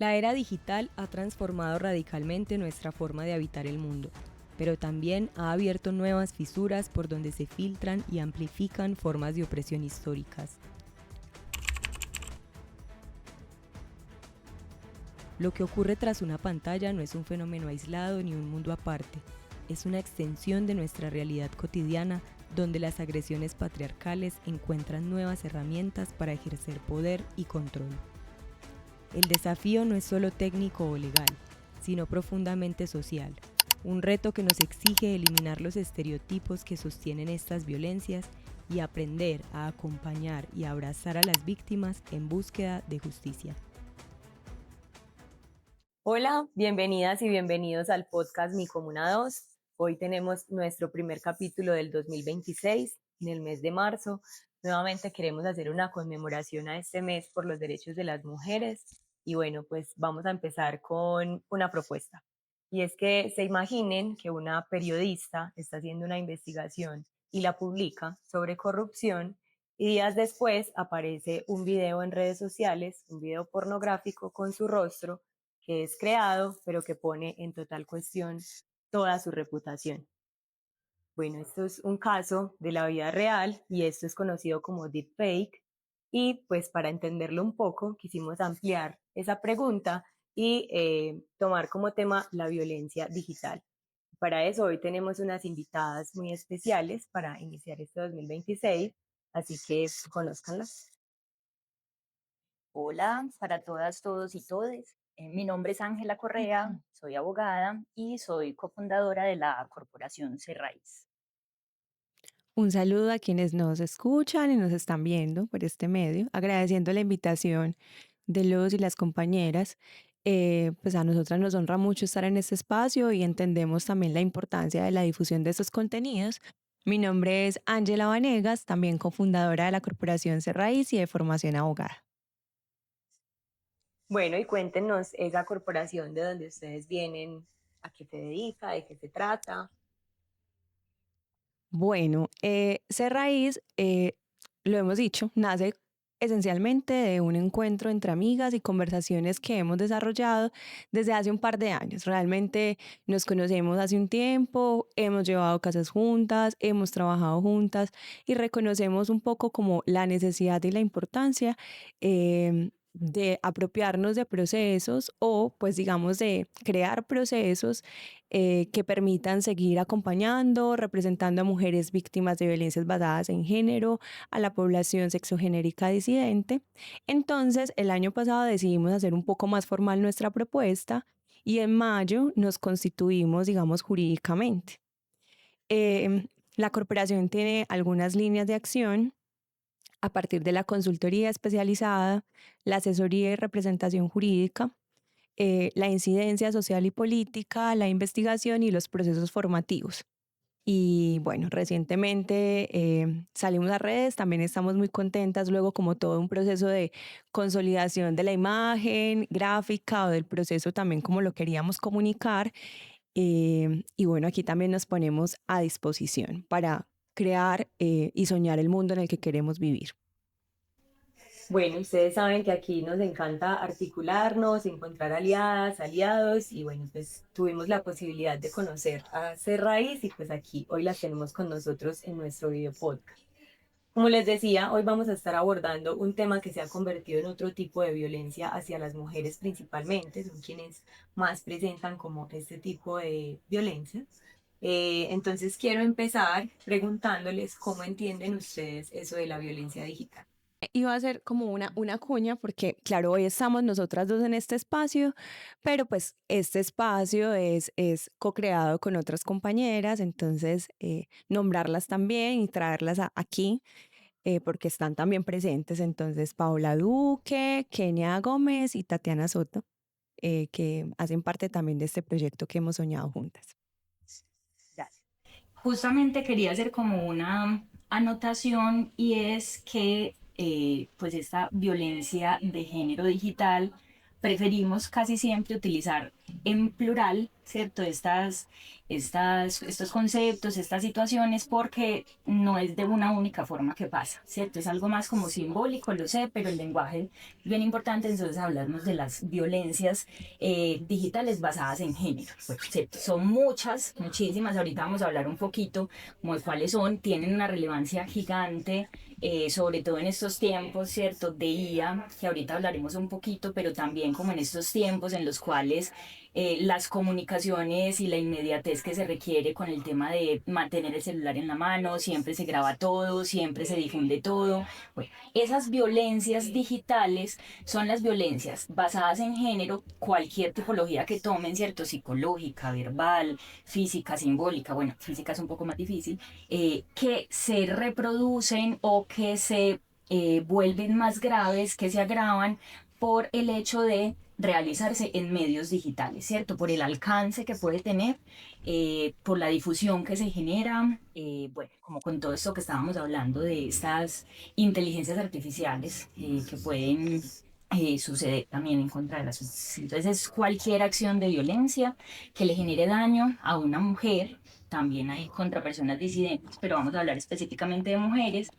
La era digital ha transformado radicalmente nuestra forma de habitar el mundo, pero también ha abierto nuevas fisuras por donde se filtran y amplifican formas de opresión históricas. Lo que ocurre tras una pantalla no es un fenómeno aislado ni un mundo aparte, es una extensión de nuestra realidad cotidiana donde las agresiones patriarcales encuentran nuevas herramientas para ejercer poder y control. El desafío no es solo técnico o legal, sino profundamente social, un reto que nos exige eliminar los estereotipos que sostienen estas violencias y aprender a acompañar y abrazar a las víctimas en búsqueda de justicia. Hola, bienvenidas y bienvenidos al podcast Mi Comuna 2. Hoy tenemos nuestro primer capítulo del 2026, en el mes de marzo. Nuevamente queremos hacer una conmemoración a este mes por los derechos de las mujeres. Y bueno, pues vamos a empezar con una propuesta. Y es que se imaginen que una periodista está haciendo una investigación y la publica sobre corrupción y días después aparece un video en redes sociales, un video pornográfico con su rostro que es creado, pero que pone en total cuestión toda su reputación. Bueno, esto es un caso de la vida real y esto es conocido como deepfake. Y pues para entenderlo un poco, quisimos ampliar esa pregunta y tomar como tema la violencia digital. Para eso hoy tenemos unas invitadas muy especiales para iniciar este 2026, así que conózcanlas. Hola para todas, todos y todes. Mi nombre es Ángela Correa, soy abogada y soy cofundadora de la corporación Cerraiz. Un saludo a quienes nos escuchan y nos están viendo por este medio, agradeciendo la invitación de los y las compañeras. Pues a nosotras nos honra mucho estar en este espacio y entendemos también la importancia de la difusión de estos contenidos. Mi nombre es Ángela Vanegas, también cofundadora de la Corporación Cerraiz y de formación abogada. Bueno, y cuéntenos esa corporación de donde ustedes vienen, a qué se dedica, de qué se trata. Bueno, Cerraiz, lo hemos dicho, nace esencialmente de un encuentro entre amigas y conversaciones que hemos desarrollado desde hace un par de años. Realmente nos conocemos hace un tiempo, hemos llevado casas juntas, hemos trabajado juntas y reconocemos un poco como la necesidad y la importancia de apropiarnos de procesos o pues digamos de crear procesos que permitan seguir acompañando, representando a mujeres víctimas de violencias basadas en género, a la población sexogenérica disidente. Entonces, el año pasado decidimos hacer un poco más formal nuestra propuesta y en mayo nos constituimos, digamos, jurídicamente. La corporación tiene algunas líneas de acción a partir de la consultoría especializada, la asesoría y representación jurídica, la incidencia social y política, la investigación y los procesos formativos. Y bueno, recientemente salimos a redes, también estamos muy contentas, luego como todo un proceso de consolidación de la imagen gráfica o del proceso también como lo queríamos comunicar. Y bueno, aquí también nos ponemos a disposición para crear y soñar el mundo en el que queremos vivir. Bueno, ustedes saben que aquí nos encanta articularnos, encontrar aliadas, aliados y bueno, pues tuvimos la posibilidad de conocer a Raíz y pues aquí hoy las tenemos con nosotros en nuestro video podcast. Como les decía, hoy vamos a estar abordando un tema que se ha convertido en otro tipo de violencia hacia las mujeres principalmente, son quienes más presentan como este tipo de violencia. Entonces quiero empezar preguntándoles cómo entienden ustedes eso de la violencia digital. Iba a ser como una cuña porque, claro, hoy estamos nosotras dos en este espacio, pero pues este espacio es co-creado con otras compañeras, entonces nombrarlas también y traerlas aquí porque están también presentes, entonces Paola Duque, Kenia Gómez y Tatiana Soto, que hacen parte también de este proyecto que hemos soñado juntas. Gracias. Justamente quería hacer como una anotación y es que pues esta violencia de género digital preferimos casi siempre utilizar en plural, ¿cierto? Estos conceptos, estas situaciones, porque no es de una única forma que pasa, ¿cierto? Es algo más como simbólico, lo sé, pero el lenguaje es bien importante, entonces hablamos de las violencias digitales basadas en género. Pues, ¿cierto? Son muchas, muchísimas, ahorita vamos a hablar un poquito como de cuáles son, tienen una relevancia gigante, sobre todo en estos tiempos, ¿cierto? De IA, que ahorita hablaremos un poquito, pero también como en estos tiempos en los cuales las comunicaciones y la inmediatez que se requiere con el tema de mantener el celular en la mano, siempre se graba todo, siempre se difunde todo. Bueno, esas violencias digitales son las violencias basadas en género, cualquier tipología que tomen, ¿cierto? Psicológica, verbal, física, simbólica, bueno, física es un poco más difícil, que se reproducen o que se vuelven más graves, que se agravan por el hecho de realizarse en medios digitales, ¿cierto? Por el alcance que puede tener, por la difusión que se genera, bueno, como con todo esto que estábamos hablando de estas inteligencias artificiales que pueden suceder también en contra de las mujeres. Entonces, es cualquier acción de violencia que le genere daño a una mujer, también hay contra personas disidentes, pero vamos a hablar específicamente de mujeres,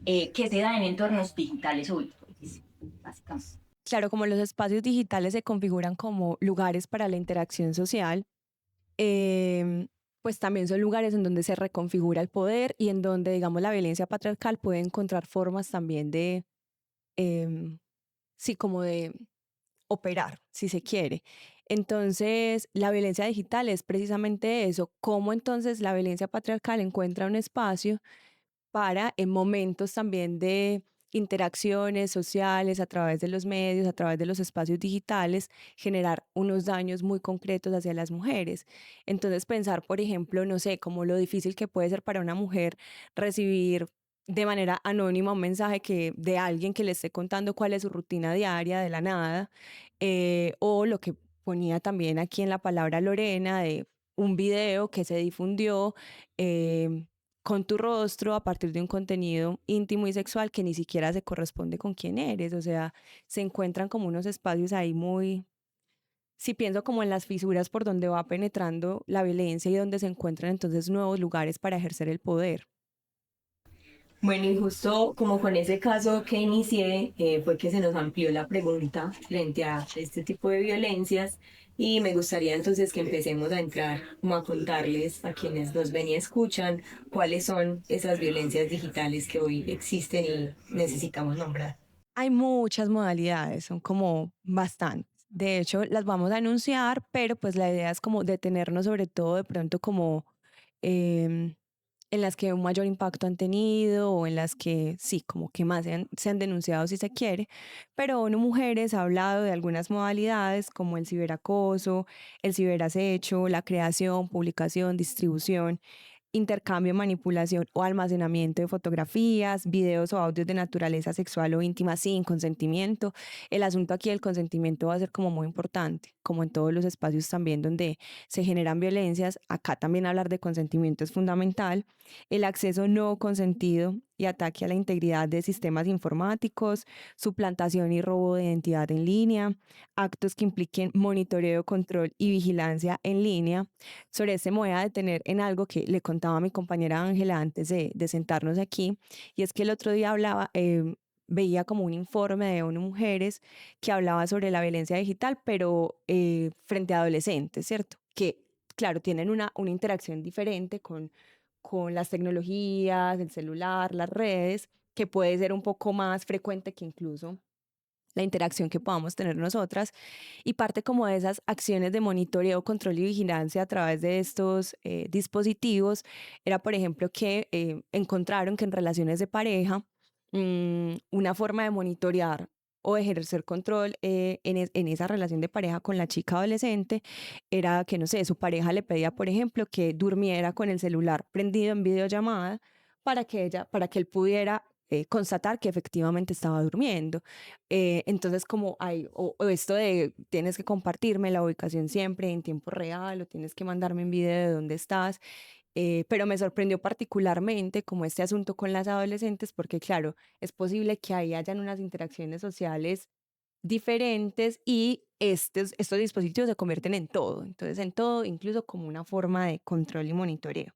que se da en entornos digitales o virtuales, básicamente. Claro, como los espacios digitales se configuran como lugares para la interacción social, em, pues también son lugares en donde se reconfigura el poder y en donde, digamos, la violencia patriarcal puede encontrar formas también de, em, sí, como de operar, si se quiere. Entonces, la violencia digital es precisamente eso, cómo entonces la violencia patriarcal encuentra un espacio para en momentos también de interacciones sociales a través de los medios, a través de los espacios digitales, generar unos daños muy concretos hacia las mujeres. Entonces, pensar, por ejemplo, no sé, como lo difícil que puede ser para una mujer recibir de manera anónima un mensaje de alguien que le esté contando cuál es su rutina diaria de la nada, o lo que ponía también aquí en la palabra Lorena de un video que se difundió, em, con tu rostro a partir de un contenido íntimo y sexual que ni siquiera se corresponde con quién eres. O sea, se encuentran como unos espacios ahí muy, si pienso como en las fisuras por donde va penetrando la violencia y donde se encuentran entonces nuevos lugares para ejercer el poder. Bueno, y justo como con ese caso que inicié, fue que se nos amplió la pregunta frente a este tipo de violencias y me gustaría entonces que empecemos a entrar, como a contarles a quienes nos ven y escuchan cuáles son esas violencias digitales que hoy existen y necesitamos nombrar. Hay muchas modalidades, son como bastantes. De hecho, las vamos a anunciar, pero pues la idea es como detenernos sobre todo de pronto como em, en las que un mayor impacto han tenido o en las que sí, como que más se han denunciado si se quiere. Pero ONU Mujeres ha hablado de algunas modalidades como el ciberacoso, el ciberacecho, la creación, publicación, distribución, intercambio, manipulación o almacenamiento de fotografías, videos o audios de naturaleza sexual o íntima sin consentimiento. El asunto aquí del consentimiento va a ser como muy importante, como en todos los espacios también donde se generan violencias. Acá también hablar de consentimiento es fundamental. El acceso no consentido y ataque a la integridad de sistemas informáticos, suplantación y robo de identidad en línea, actos que impliquen monitoreo, control y vigilancia en línea. Sobre este me voy a detener en algo que le contaba a mi compañera Ángela antes de sentarnos aquí, y es que el otro día hablaba, veía como un informe de ONU Mujeres que hablaba sobre la violencia digital, pero frente a adolescentes, ¿cierto? Que, claro, tienen una interacción diferente con las tecnologías, el celular, las redes, que puede ser un poco más frecuente que incluso la interacción que podamos tener nosotras y parte como de esas acciones de monitoreo, control y vigilancia a través de estos dispositivos era, por ejemplo, que encontraron que en relaciones de pareja una forma de monitorear o de ejercer control en esa relación de pareja con la chica adolescente era que, no sé, su pareja le pedía, por ejemplo, que durmiera con el celular prendido en videollamada para que él pudiera constatar que efectivamente estaba durmiendo. Entonces, como hay, o esto de tienes que compartirme la ubicación siempre en tiempo real o tienes que mandarme un video de dónde estás, pero me sorprendió particularmente como este asunto con las adolescentes, porque claro, es posible que ahí hayan unas interacciones sociales diferentes y estos dispositivos se convierten en todo, entonces en todo, incluso como una forma de control y monitoreo.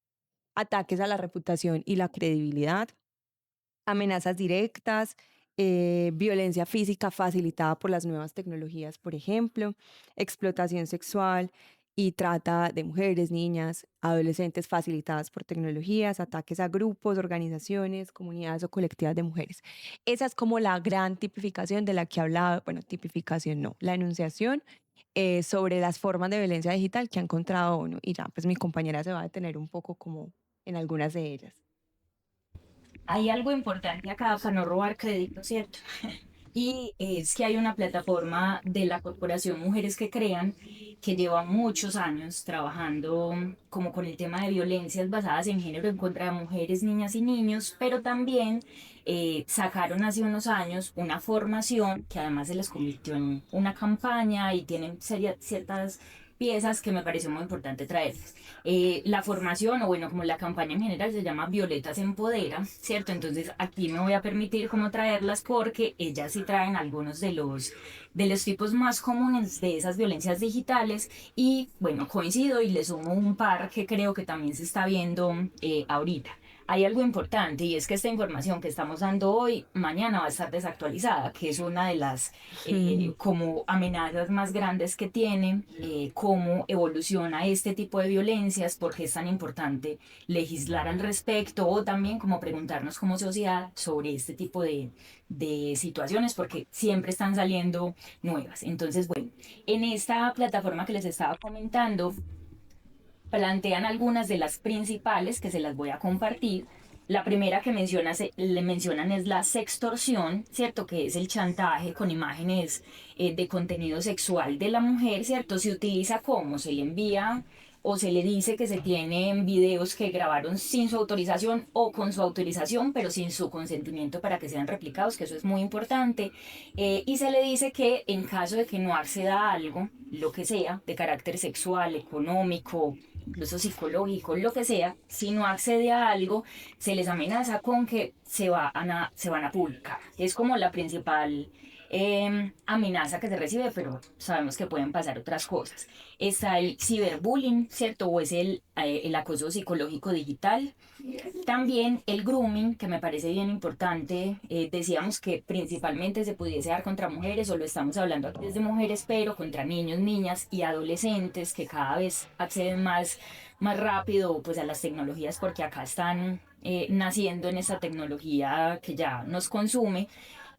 Ataques a la reputación y la credibilidad, amenazas directas, violencia física facilitada por las nuevas tecnologías, por ejemplo, explotación sexual y trata de mujeres, niñas, adolescentes facilitadas por tecnologías, ataques a grupos, organizaciones, comunidades o colectivas de mujeres. Esa es como la gran tipificación de la que hablaba, bueno, tipificación no, la enunciación sobre las formas de violencia digital que ha encontrado ONU. Y ya, pues mi compañera se va a detener un poco como en algunas de ellas. Hay algo importante acá para no robar crédito, ¿cierto? Y es que hay una plataforma de la Corporación Mujeres que Crean que lleva muchos años trabajando como con el tema de violencias basadas en género en contra de mujeres, niñas y niños, pero también sacaron hace unos años una formación que además se les convirtió en una campaña y tienen ciertas piezas que me pareció muy importante traerles. La formación, o bueno, como la campaña en general se llama Violetas Empodera, ¿cierto? Entonces aquí me voy a permitir como traerlas porque ellas sí traen algunos de los tipos más comunes de esas violencias digitales y bueno, coincido y le sumo un par que creo que también se está viendo ahorita. Hay algo importante y es que esta información que estamos dando hoy, mañana va a estar desactualizada, que es una de las como amenazas más grandes que tiene, cómo evoluciona este tipo de violencias, por qué es tan importante legislar al respecto o también como preguntarnos como sociedad sobre este tipo de situaciones, porque siempre están saliendo nuevas. Entonces, bueno, en esta plataforma que les estaba comentando, plantean algunas de las principales que se las voy a compartir. La primera que le mencionan es la sextorsión, ¿cierto? Que es el chantaje con imágenes de contenido sexual de la mujer, ¿cierto? Se utiliza como se le envía o se le dice que se tienen videos que grabaron sin su autorización o con su autorización, pero sin su consentimiento para que sean replicados, que eso es muy importante. Y se le dice que en caso de que no acceda a algo, lo que sea, de carácter sexual, económico, incluso psicológico, lo que sea, si no accede a algo, se les amenaza con que se van a publicar. Es como la principal amenaza que se recibe, pero sabemos que pueden pasar otras cosas. Está el ciberbullying, ¿cierto? O es el acoso psicológico digital. También el grooming, que me parece bien importante. Decíamos que principalmente se pudiese dar contra mujeres, o lo estamos hablando aquí desde mujeres, pero contra niños, niñas y adolescentes que cada vez acceden más rápido pues, a las tecnologías porque acá están naciendo en esa tecnología que ya nos consume.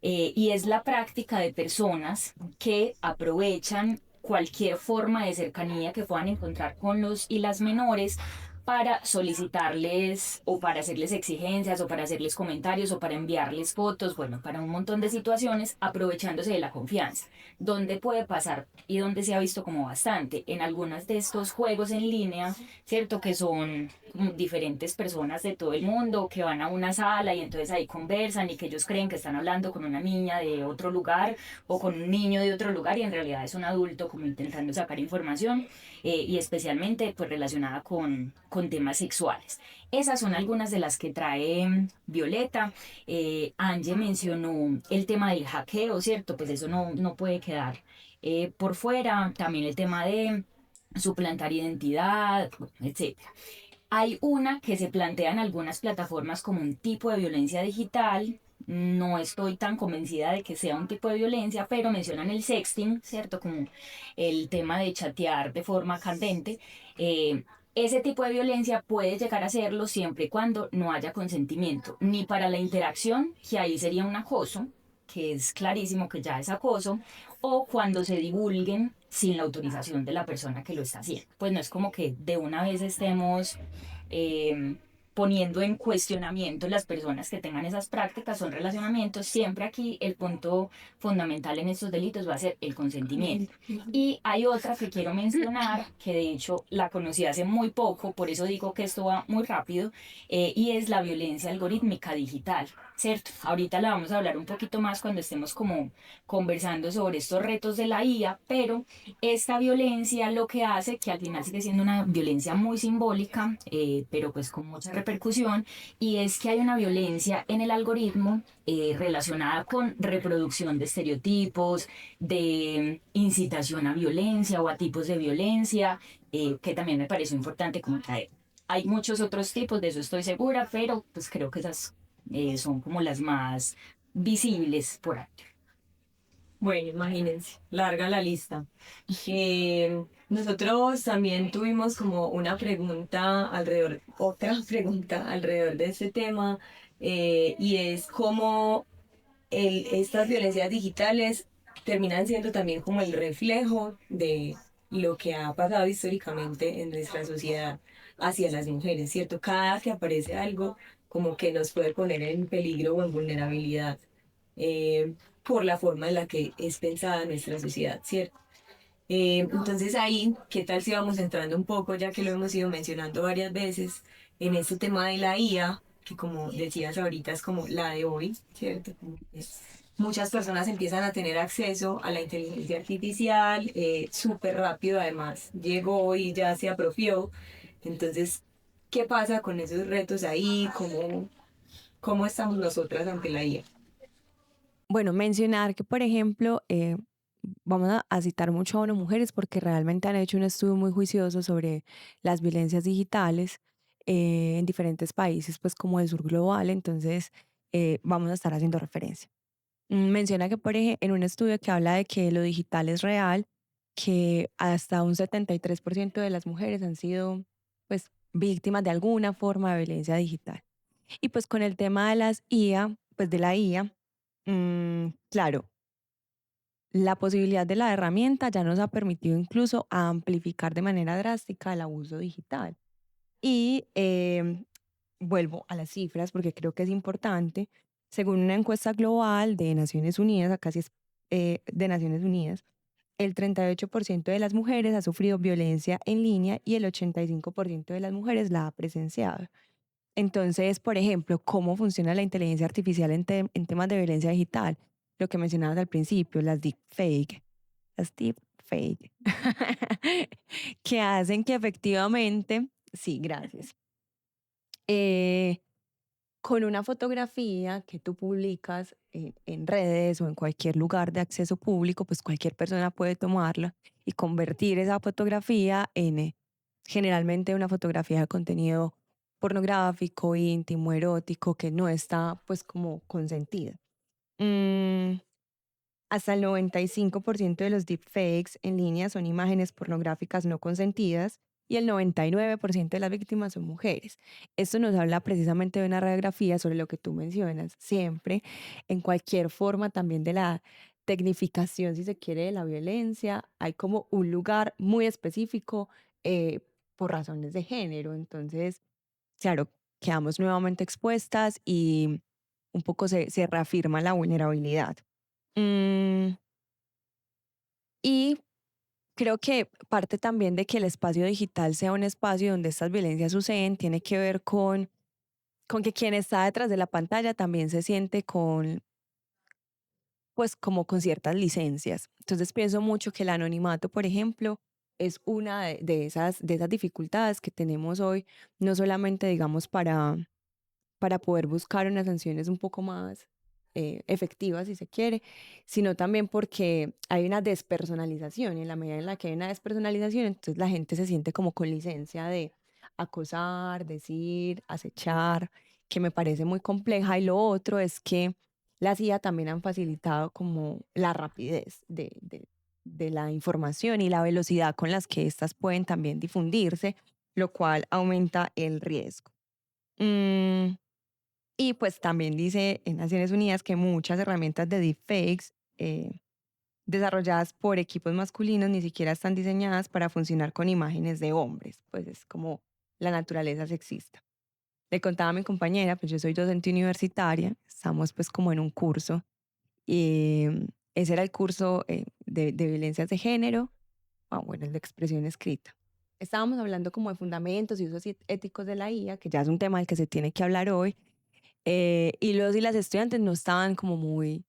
Y es la práctica de personas que aprovechan cualquier forma de cercanía que puedan encontrar con los y las menores para solicitarles o para hacerles exigencias o para hacerles comentarios o para enviarles fotos, bueno, para un montón de situaciones aprovechándose de la confianza. Donde puede pasar y donde se ha visto como bastante en algunos de estos juegos en línea, ¿cierto? Que son diferentes personas de todo el mundo que van a una sala y entonces ahí conversan y que ellos creen que están hablando con una niña de otro lugar o con un niño de otro lugar y en realidad es un adulto como intentando sacar información y especialmente pues relacionada con temas sexuales. Esas son algunas de las que trae Violeta. Angie mencionó el tema del hackeo, ¿cierto? Pues eso no puede quedar por fuera. También el tema de suplantar identidad, etcétera. Hay una que se plantea en algunas plataformas como un tipo de violencia digital. No estoy tan convencida de que sea un tipo de violencia, pero mencionan el sexting, ¿cierto? Como el tema de chatear de forma candente. Ese tipo de violencia puede llegar a serlo siempre y cuando no haya consentimiento, ni para la interacción, que ahí sería un acoso, que es clarísimo que ya es acoso, o cuando se divulguen sin la autorización de la persona que lo está haciendo. Pues no es como que de una vez estemos eh, poniendo en cuestionamiento las personas que tengan esas prácticas, son relacionamientos. Siempre aquí el punto fundamental en estos delitos va a ser el consentimiento. Y hay otra que quiero mencionar, que de hecho la conocí hace muy poco, por eso digo que esto va muy rápido, y es la violencia algorítmica digital. ¿cierto? Ahorita la vamos a hablar un poquito más cuando estemos como conversando sobre estos retos de la IA, pero esta violencia lo que hace, que al final sigue siendo una violencia muy simbólica, pero pues con mucha repercusión, y es que hay una violencia en el algoritmo relacionada con reproducción de estereotipos, de incitación a violencia o a tipos de violencia, que también me pareció importante como traer. Hay muchos otros tipos, de eso estoy segura, pero pues creo que esas son como las más visibles por ahí. Bueno, imagínense, larga la lista. Nosotros también tuvimos como una pregunta alrededor, otra pregunta alrededor de este tema, y es cómo estas violencias digitales terminan siendo también como el reflejo de lo que ha pasado históricamente en nuestra sociedad hacia las mujeres, ¿cierto? Cada que aparece algo como que nos puede poner en peligro o en vulnerabilidad, por la forma en la que es pensada nuestra sociedad, ¿cierto? Entonces ahí, ¿qué tal si vamos entrando un poco, ya que lo hemos ido mencionando varias veces, en este tema de la IA, que como decías ahorita es como la de hoy, ¿cierto? Muchas personas empiezan a tener acceso a la inteligencia artificial súper rápido, además llegó y ya se apropió. Entonces, ¿qué pasa con esos retos ahí? ¿Cómo estamos nosotras ante la IA? Bueno, mencionar que, por ejemplo, vamos a citar mucho a ONU Mujeres porque realmente han hecho un estudio muy juicioso sobre las violencias digitales en diferentes países, pues como el sur global, entonces vamos a estar haciendo referencia. Menciona que, por ejemplo, en un estudio que habla de que lo digital es real, que hasta un 73% de las mujeres han sido, pues, víctimas de alguna forma de violencia digital. Y pues con el tema de las IA, pues de la IA, claro, la posibilidad de la herramienta ya nos ha permitido incluso amplificar de manera drástica el abuso digital. Y vuelvo a las cifras porque creo que es importante. Según una encuesta global de Naciones Unidas, acá sí es de Naciones Unidas, el 38% de las mujeres ha sufrido violencia en línea y el 85% de las mujeres la ha presenciado. Entonces, por ejemplo, ¿cómo funciona la inteligencia artificial en temas de violencia digital? Lo que mencionabas al principio, las deepfake, que hacen que efectivamente, sí, gracias, eh, con una fotografía que tú publicas en redes o en cualquier lugar de acceso público, pues cualquier persona puede tomarla y convertir esa fotografía en generalmente una fotografía de contenido pornográfico, íntimo, erótico, que no está pues como consentida. Mm, Hasta el 95% de los deepfakes en línea son imágenes pornográficas no consentidas y el 99% de las víctimas son mujeres. Esto nos habla precisamente de una radiografía sobre lo que tú mencionas, siempre, en cualquier forma también de la tecnificación, si se quiere, de la violencia. Hay como un lugar muy específico eh, por razones de género. Entonces, claro, quedamos nuevamente expuestas y un poco se reafirma la vulnerabilidad. Mm, y creo que parte también de que el espacio digital sea un espacio donde estas violencias suceden tiene que ver con que quien está detrás de la pantalla también se siente con, pues como con ciertas licencias. Entonces pienso mucho que el anonimato, por ejemplo, es una de esas dificultades que tenemos hoy, no solamente, digamos, para poder buscar unas sanciones un poco más efectivas, si se quiere, sino también porque hay una despersonalización y en la medida en la que hay una despersonalización, entonces la gente se siente como con licencia de acosar, decir, acechar, que me parece muy compleja. Y lo otro es que las IA también han facilitado como la rapidez de la información y la velocidad con las que éstas pueden también difundirse, lo cual aumenta el riesgo. Mm, y pues también dice en Naciones Unidas que muchas herramientas de deepfakes desarrolladas por equipos masculinos ni siquiera están diseñadas para funcionar con imágenes de hombres, pues es como la naturaleza sexista. Le contaba a mi compañera, pues yo soy docente universitaria, estamos pues como en un curso y ese era el curso de violencias de género, bueno, el de expresión escrita. Estábamos hablando como de fundamentos y usos éticos de la IA, que ya es un tema del que se tiene que hablar hoy, Y los y las estudiantes no estaban como muy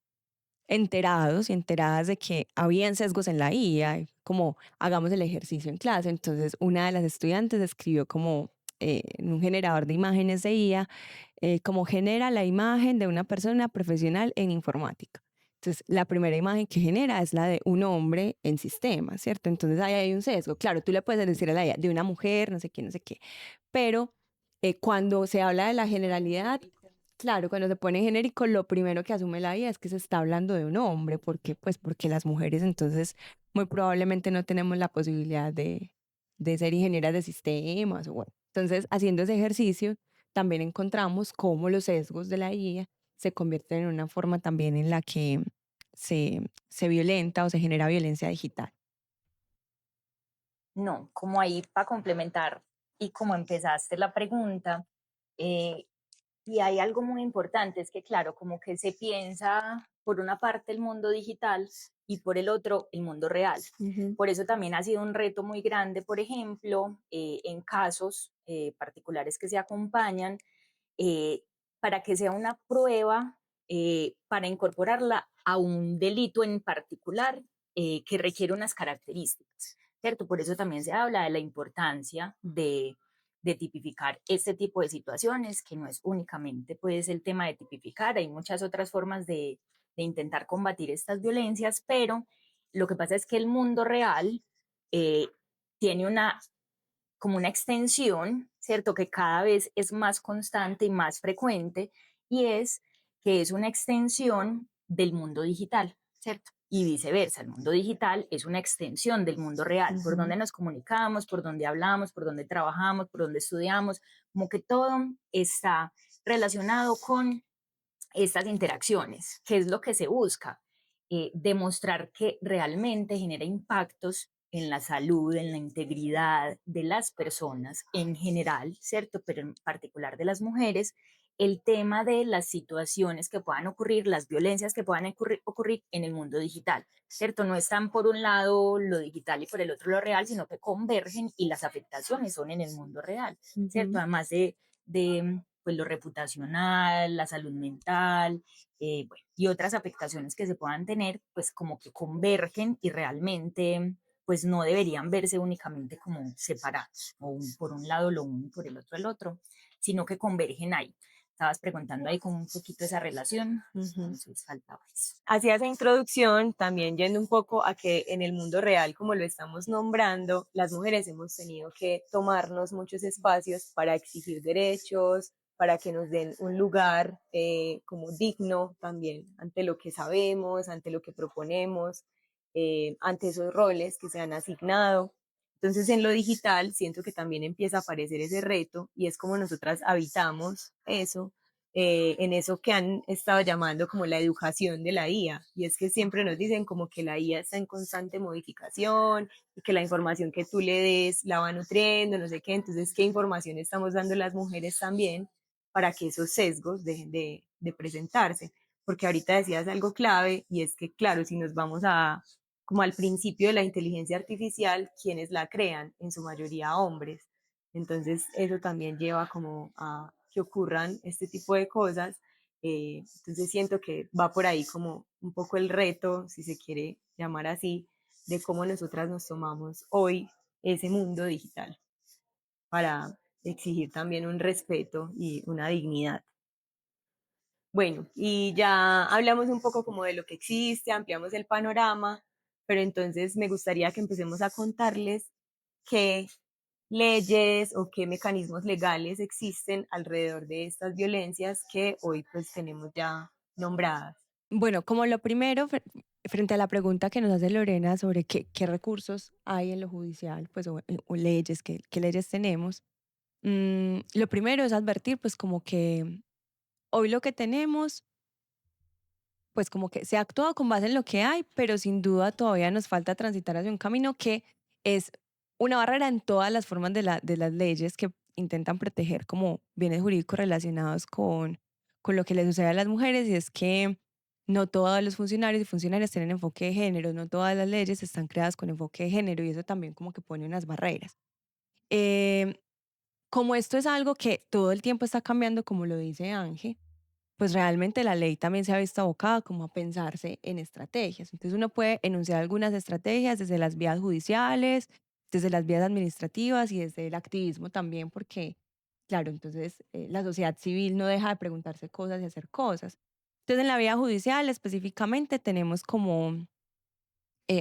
enterados y enteradas de que habían sesgos en la IA, y como hagamos el ejercicio en clase. Entonces, una de las estudiantes escribió como en un generador de imágenes de IA, como genera la imagen de una persona profesional en informática. Entonces, la primera imagen que genera es la de un hombre en sistemas, ¿cierto? Entonces, ahí hay un sesgo. Claro, tú le puedes decir a la IA de una mujer, no sé qué, no sé qué. Pero cuando se habla de la generalidad, claro, cuando se pone genérico, lo primero que asume la IA es que se está hablando de un hombre. ¿Por qué? Pues porque las mujeres entonces muy probablemente no tenemos la posibilidad de ser ingenieras de sistemas o bueno. Entonces, haciendo ese ejercicio, también encontramos cómo los sesgos de la IA se convierten en una forma también en la que se violenta o se genera violencia digital. No, como ahí para complementar y como empezaste la pregunta, eh, y hay algo muy importante, es que claro, como que se piensa por una parte el mundo digital y por el otro el mundo real. Ujú. Por eso también ha sido un reto muy grande, por ejemplo, en casos particulares que se acompañan, eh, para que sea una prueba para incorporarla a un delito en particular que requiere unas características, ¿cierto? Por eso también se habla de la importancia de tipificar este tipo de situaciones, que no es únicamente pues el tema de tipificar, hay muchas otras formas de intentar combatir estas violencias, pero lo que pasa es que el mundo real eh, tiene una como una extensión, ¿cierto? Que cada vez es más constante y más frecuente, y es que es una extensión del mundo digital, ¿cierto? Y viceversa, el mundo digital es una extensión del mundo real, por Ujú. donde nos comunicamos, por donde hablamos, por donde trabajamos, por donde estudiamos, como que todo está relacionado con estas interacciones. ¿Qué es lo que se busca? Demostrar que realmente genera impactos en la salud, en la integridad de las personas en general, ¿cierto? Pero en particular de las mujeres, el tema de las situaciones que puedan ocurrir, las violencias que puedan ocurrir en el mundo digital, ¿cierto? No están por un lado lo digital y por el otro lo real, sino que convergen y las afectaciones son en el mundo real, ¿cierto? Ujú. Además de pues, lo reputacional, la salud mental, bueno, y otras afectaciones que se puedan tener, pues como que convergen y realmente pues no deberían verse únicamente como separados, o por un lado lo uno y por el otro el otro, sino que convergen ahí. Estabas preguntando ahí como un poquito esa relación, Ujú. entonces faltaba eso. Hacia esa introducción, también yendo un poco a que en el mundo real, como lo estamos nombrando, las mujeres hemos tenido que tomarnos muchos espacios para exigir derechos, para que nos den un lugar como digno también ante lo que sabemos, ante lo que proponemos, ante esos roles que se han asignado. Entonces, en lo digital, siento que también empieza a aparecer ese reto y es como nosotras habitamos eso, en eso que han estado llamando como la educación de la IA. Y es que siempre nos dicen como que la IA está en constante modificación y que la información que tú le des la va nutriendo, no sé qué. Entonces, ¿qué información estamos dando las mujeres también para que esos sesgos dejen de presentarse? Porque ahorita decías algo clave y es que, claro, si nos vamos a como al principio de la inteligencia artificial, quienes la crean, en su mayoría hombres. Entonces, eso también lleva como a que ocurran este tipo de cosas. Entonces, siento que va por ahí como un poco el reto, si se quiere llamar así, de cómo nosotras nos tomamos hoy ese mundo digital para exigir también un respeto y una dignidad. Bueno, y ya hablamos un poco como de lo que existe, ampliamos el panorama, pero entonces me gustaría que empecemos a contarles qué leyes o qué mecanismos legales existen alrededor de estas violencias que hoy pues tenemos ya nombradas. Bueno, como lo primero, frente a la pregunta que nos hace Lorena sobre qué recursos hay en lo judicial, pues, o leyes, qué leyes tenemos, lo primero es advertir, pues, como que hoy lo que tenemos, pues, como que se ha actuado con base en lo que hay, pero sin duda todavía nos falta transitar hacia un camino que es una barrera en todas las formas de las leyes que intentan proteger como bienes jurídicos relacionados con lo que le sucede a las mujeres, y es que no todos los funcionarios y funcionarias tienen enfoque de género, no todas las leyes están creadas con enfoque de género, y eso también como que pone unas barreras. Em, Como esto es algo que todo el tiempo está cambiando, como lo dice Ángel, pues realmente la ley también se ha visto abocada como a pensarse en estrategias. Entonces uno puede enunciar algunas estrategias desde las vías judiciales, desde las vías administrativas y desde el activismo también, porque, claro, entonces la sociedad civil no deja de preguntarse cosas y hacer cosas. Entonces en la vía judicial específicamente tenemos como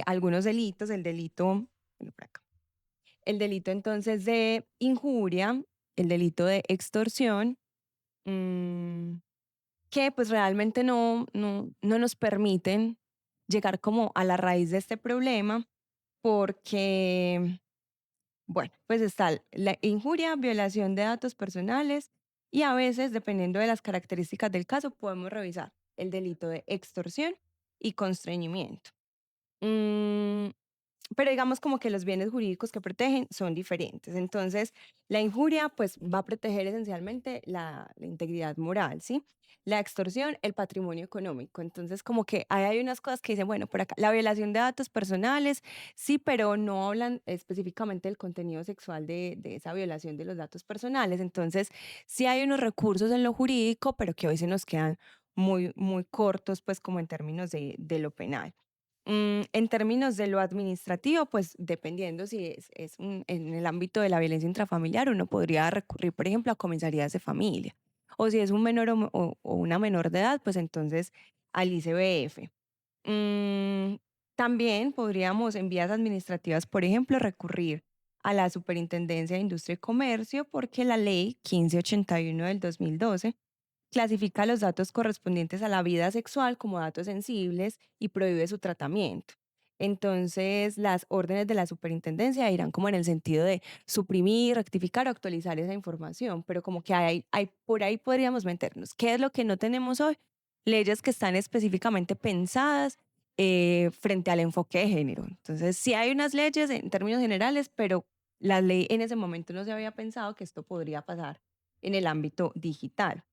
algunos delitos, el delito, bueno, por acá, el delito entonces de injuria, el delito de extorsión, mm, que pues realmente no nos permiten llegar como a la raíz de este problema porque, bueno, pues está la injuria, violación de datos personales y a veces, dependiendo de las características del caso, podemos revisar el delito de extorsión y constreñimiento. Mm, pero digamos como que los bienes jurídicos que protegen son diferentes. Entonces, la injuria pues va a proteger esencialmente la integridad moral, ¿sí? La extorsión, el patrimonio económico. Entonces, como que ahí hay unas cosas que dicen, bueno, por acá, la violación de datos personales, sí, pero no hablan específicamente del contenido sexual de esa violación de los datos personales. Entonces, sí hay unos recursos en lo jurídico, pero que hoy se nos quedan muy cortos, pues como en términos de lo penal. En términos de lo administrativo, pues dependiendo si en el ámbito de la violencia intrafamiliar, uno podría recurrir, por ejemplo, a comisarías de familia. O si es un menor o una menor de edad, pues entonces al ICBF. Mm, También podríamos en vías administrativas, por ejemplo, recurrir a la Superintendencia de Industria y Comercio porque la ley 1581 del 2012 clasifica los datos correspondientes a la vida sexual como datos sensibles y prohíbe su tratamiento. Entonces, las órdenes de la superintendencia irán como en el sentido de suprimir, rectificar o actualizar esa información, pero como que por ahí podríamos meternos. ¿Qué es lo que no tenemos hoy? Leyes que están específicamente pensadas frente al enfoque de género. Entonces, sí hay unas leyes en términos generales, pero la ley en ese momento no se había pensado que esto podría pasar en el ámbito digital.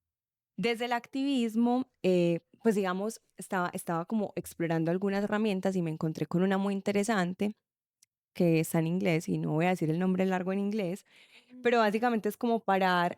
Desde el activismo, pues digamos, estaba como explorando algunas herramientas y me encontré con una muy interesante que está en inglés y no voy a decir el nombre largo en inglés, pero básicamente es como parar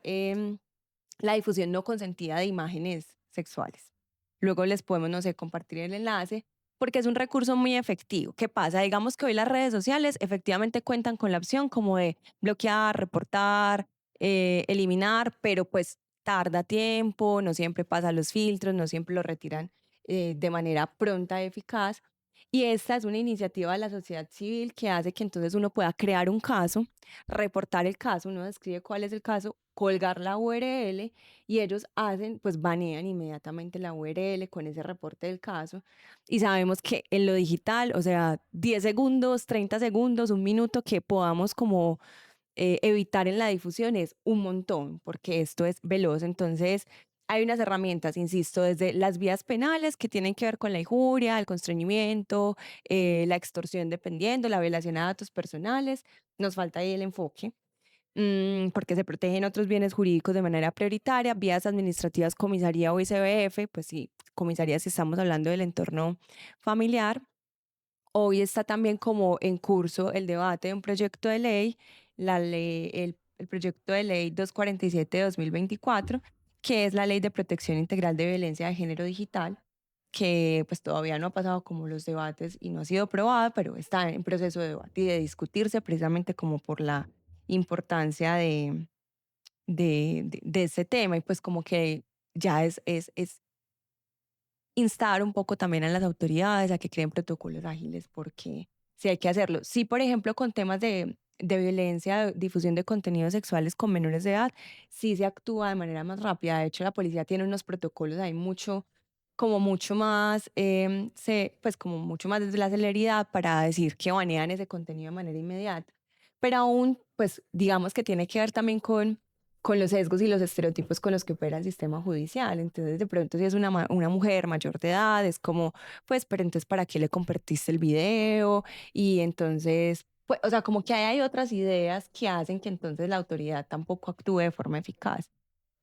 la difusión no consentida de imágenes sexuales. Luego les podemos, no sé, compartir el enlace porque es un recurso muy efectivo. ¿Qué pasa? Digamos que hoy las redes sociales efectivamente cuentan con la opción como de bloquear, reportar, eliminar, pero pues tarda tiempo, no siempre pasa los filtros, no siempre lo retiran de manera pronta y eficaz. Y esta es una iniciativa de la sociedad civil que hace que entonces uno pueda crear un caso, reportar el caso, uno describe cuál es el caso, colgar la URL y ellos hacen, pues banean inmediatamente la URL con ese reporte del caso. Y sabemos que en lo digital, o sea, 10 segundos, 30 segundos, un minuto que podamos como evitar en la difusión es un montón, porque esto es veloz. Entonces, hay unas herramientas, insisto, desde las vías penales que tienen que ver con la injuria, el constreñimiento, la extorsión, dependiendo, la violación a datos personales. Nos falta ahí el enfoque. Porque se protegen otros bienes jurídicos de manera prioritaria, vías administrativas, comisaría o ICBF, pues sí, comisaría si estamos hablando del entorno familiar. Hoy está también como en curso el debate de un proyecto de ley, el proyecto de ley 247 de 2024, que es la Ley de Protección Integral de Violencia de Género Digital, que pues todavía no ha pasado como los debates y no ha sido aprobada, pero está en proceso de debate y de discutirse precisamente como por la importancia de este tema y pues como que ya es instar un poco también a las autoridades a que creen protocolos ágiles, porque sí hay que hacerlo. Sí, por ejemplo, con temas de violencia, difusión de contenidos sexuales con menores de edad, sí se actúa de manera más rápida. De hecho, la policía tiene unos protocolos ahí como mucho más, pues como mucho más desde la celeridad para decir que banean ese contenido de manera inmediata. Pero aún, pues digamos que tiene que ver también con los sesgos y los estereotipos con los que opera el sistema judicial. Entonces, de pronto, si es una mujer mayor de edad, es como, pues, pero entonces, ¿para qué le compartiste el video? Y entonces, pues, o sea, como que hay otras ideas que hacen que entonces la autoridad tampoco actúe de forma eficaz.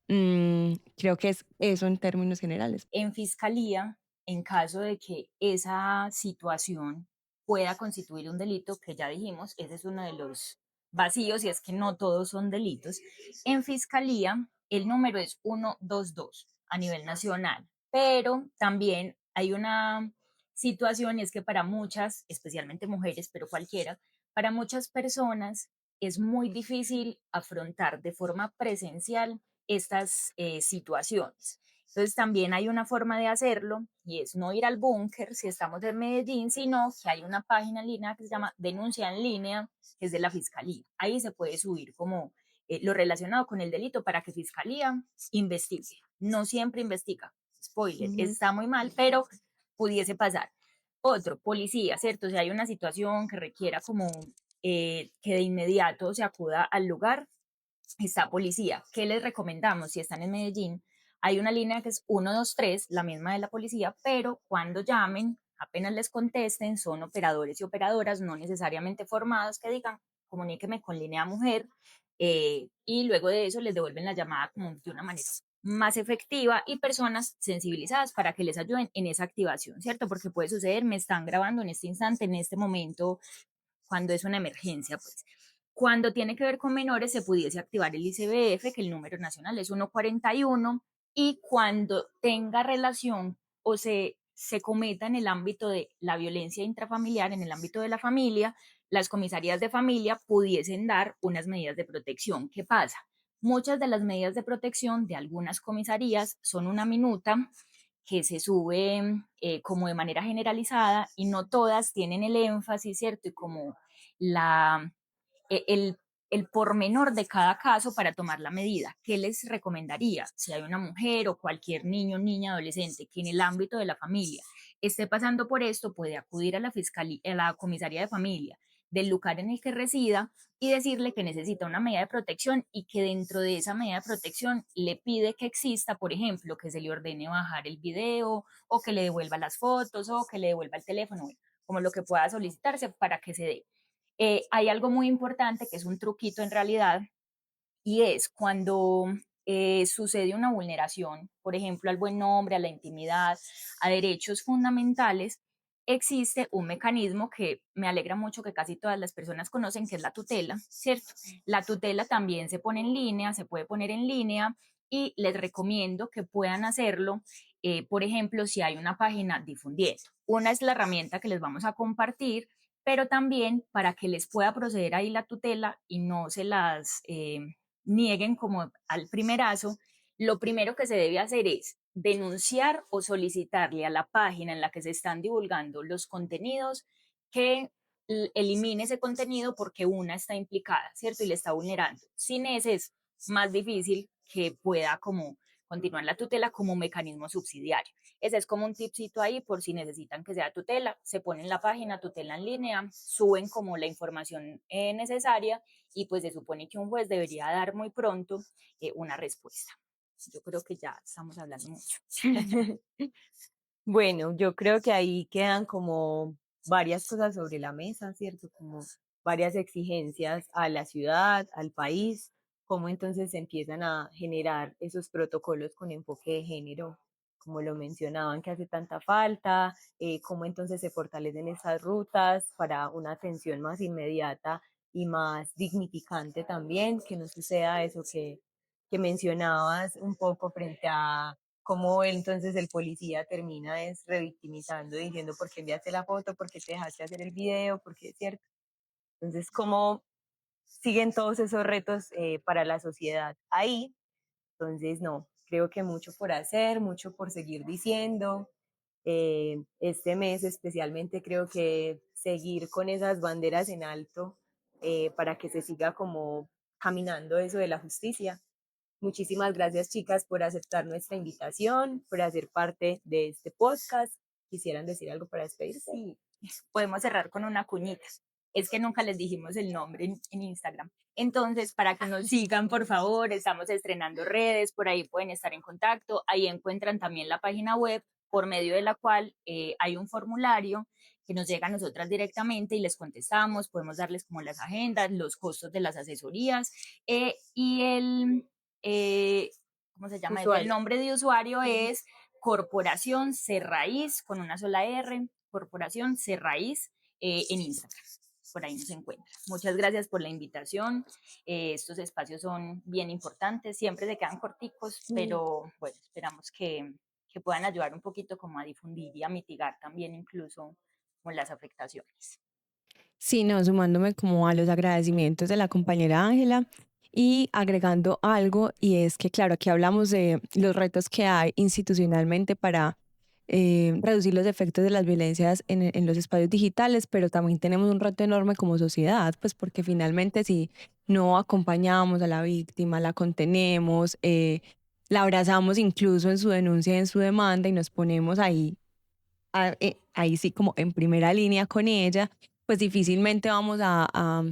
Creo que es eso en términos generales. En fiscalía, en caso de que esa situación pueda constituir un delito, que ya dijimos, ese es uno de los vacíos y es que no todos son delitos. En fiscalía, el número es 122. a nivel nacional. Pero también hay una situación, y es que para muchas, especialmente mujeres, pero cualquiera, para muchas personas es muy difícil afrontar de forma presencial estas situaciones. Entonces también hay una forma de hacerlo y es no ir al búnker si estamos en Medellín, sino que hay una página en línea que se llama Denuncia en línea, que es de la Fiscalía. Ahí se puede subir como lo relacionado con el delito para que Fiscalía investigue. No siempre investiga, spoiler, está muy mal, pero pudiese pasar. Otro, policía, ¿cierto? Si hay una situación que requiera como que de inmediato se acuda al lugar, está policía. ¿Qué les recomendamos si están en Medellín? Hay una línea que es 123, la misma de la policía, pero cuando llamen, apenas les contesten, son operadores y operadoras no necesariamente formados que digan, comuníqueme con línea mujer, y luego de eso les devuelven la llamada como de una manera más efectiva y personas sensibilizadas para que les ayuden en esa activación, ¿cierto? Porque puede suceder, me están grabando en este instante, en este momento, cuando es una emergencia, pues. Cuando tiene que ver con menores, se pudiese activar el ICBF, que el número nacional es 141, y cuando tenga relación o se cometa en el ámbito de la violencia intrafamiliar, en el ámbito de la familia, las comisarías de familia pudiesen dar unas medidas de protección. ¿Qué pasa? Muchas de las medidas de protección de algunas comisarías son una minuta que se sube como de manera generalizada y no todas tienen el énfasis, ¿cierto? Y como la, e- el, el pormenor de cada caso para tomar la medida. ¿Qué les recomendaría? Si hay una mujer o cualquier niño, niña, adolescente que en el ámbito de la familia esté pasando por esto, puede acudir a la fiscalía, a la comisaría de familia del lugar en el que resida y decirle que necesita una medida de protección y que dentro de esa medida de protección le pide que exista, por ejemplo, que se le ordene bajar el video o que le devuelva las fotos o que le devuelva el teléfono, como lo que pueda solicitarse para que se dé. Hay algo muy importante que es un truquito en realidad y es cuando sucede una vulneración, por ejemplo, al buen nombre, a la intimidad, a derechos fundamentales, existe un mecanismo que me alegra mucho que casi todas las personas conocen, que es la tutela, ¿cierto? La tutela también se pone en línea, se puede poner en línea y les recomiendo que puedan hacerlo, por ejemplo, si hay una página difundiendo. Una es la herramienta que les vamos a compartir, pero también para que les pueda proceder ahí la tutela y no se las nieguen como al primerazo, lo primero que se debe hacer es denunciar o solicitarle a la página en la que se están divulgando los contenidos que elimine ese contenido porque una está implicada, ¿cierto? Y le está vulnerando. Sin ese es más difícil que pueda como continuar la tutela como mecanismo subsidiario. Ese es como un tipcito ahí por si necesitan que sea tutela, se ponen la página tutela en línea, suben como la información necesaria y pues se supone que un juez debería dar muy pronto una respuesta. Yo creo que ya estamos hablando mucho. Bueno, yo creo que ahí quedan como varias cosas sobre la mesa, ¿cierto? Como varias exigencias a la ciudad, al país, cómo entonces se empiezan a generar esos protocolos con enfoque de género, como lo mencionaban, que hace tanta falta, cómo entonces se fortalecen esas rutas para una atención más inmediata y más dignificante también, que no suceda eso que mencionabas un poco frente a cómo entonces el policía termina es revictimizando, diciendo por qué enviaste la foto, por qué te dejaste hacer el video, por qué es cierto. Entonces, cómo siguen todos esos retos para la sociedad ahí. Entonces, no, creo que mucho por hacer, mucho por seguir diciendo. Este mes especialmente creo que seguir con esas banderas en alto para que se siga como caminando eso de la justicia. Muchísimas gracias, chicas, por aceptar nuestra invitación, por hacer parte de este podcast. ¿Quisieran decir algo para despedirse? Sí, podemos cerrar con una cuñita. Es que nunca les dijimos el nombre en Instagram. Entonces, para que nos sigan, por favor, estamos estrenando redes, por ahí pueden estar en contacto. Ahí encuentran también la página web por medio de la cual hay un formulario que nos llega a nosotras directamente y les contestamos, podemos darles como las agendas, los costos de las asesorías y eh, ¿cómo se llama? El Usuario. nombre de usuario es Corporación Cerraíz con una sola R, Corporación Cerraíz en Instagram. por ahí nos encuentran. Muchas gracias por la invitación. Estos espacios son bien importantes, siempre se quedan corticos, pero bueno, esperamos que puedan ayudar un poquito como a difundir y a mitigar también incluso con las afectaciones. Sí, no, sumándome como a los agradecimientos de la compañera Ángela y agregando algo, y es que, claro, aquí hablamos de los retos que hay institucionalmente para reducir los efectos de las violencias en los espacios digitales, pero también tenemos un reto enorme como sociedad, pues porque finalmente si no acompañamos a la víctima, la contenemos, la abrazamos incluso en su denuncia y en su demanda y nos ponemos ahí ahí sí como en primera línea con ella, pues difícilmente vamos a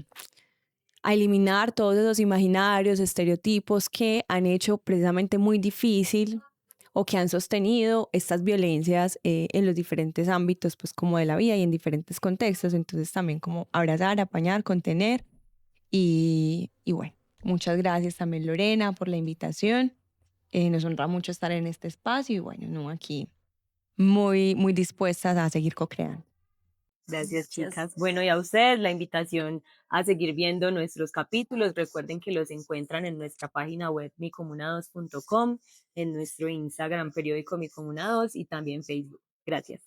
eliminar todos esos imaginarios, estereotipos que han hecho precisamente muy difícil o que han sostenido estas violencias en los diferentes ámbitos, pues como de la vida y en diferentes contextos. Entonces también como abrazar, apañar, contener y bueno, muchas gracias también Lorena por la invitación. Nos honra mucho estar en este espacio y bueno, no aquí muy, muy dispuestas a seguir co-creando. Gracias, Muchas chicas. Bueno, y a ustedes la invitación a seguir viendo nuestros capítulos. Recuerden que los encuentran en nuestra página web micomuna2.com, en nuestro Instagram periódico Mi Comuna 2 y también Facebook. Gracias.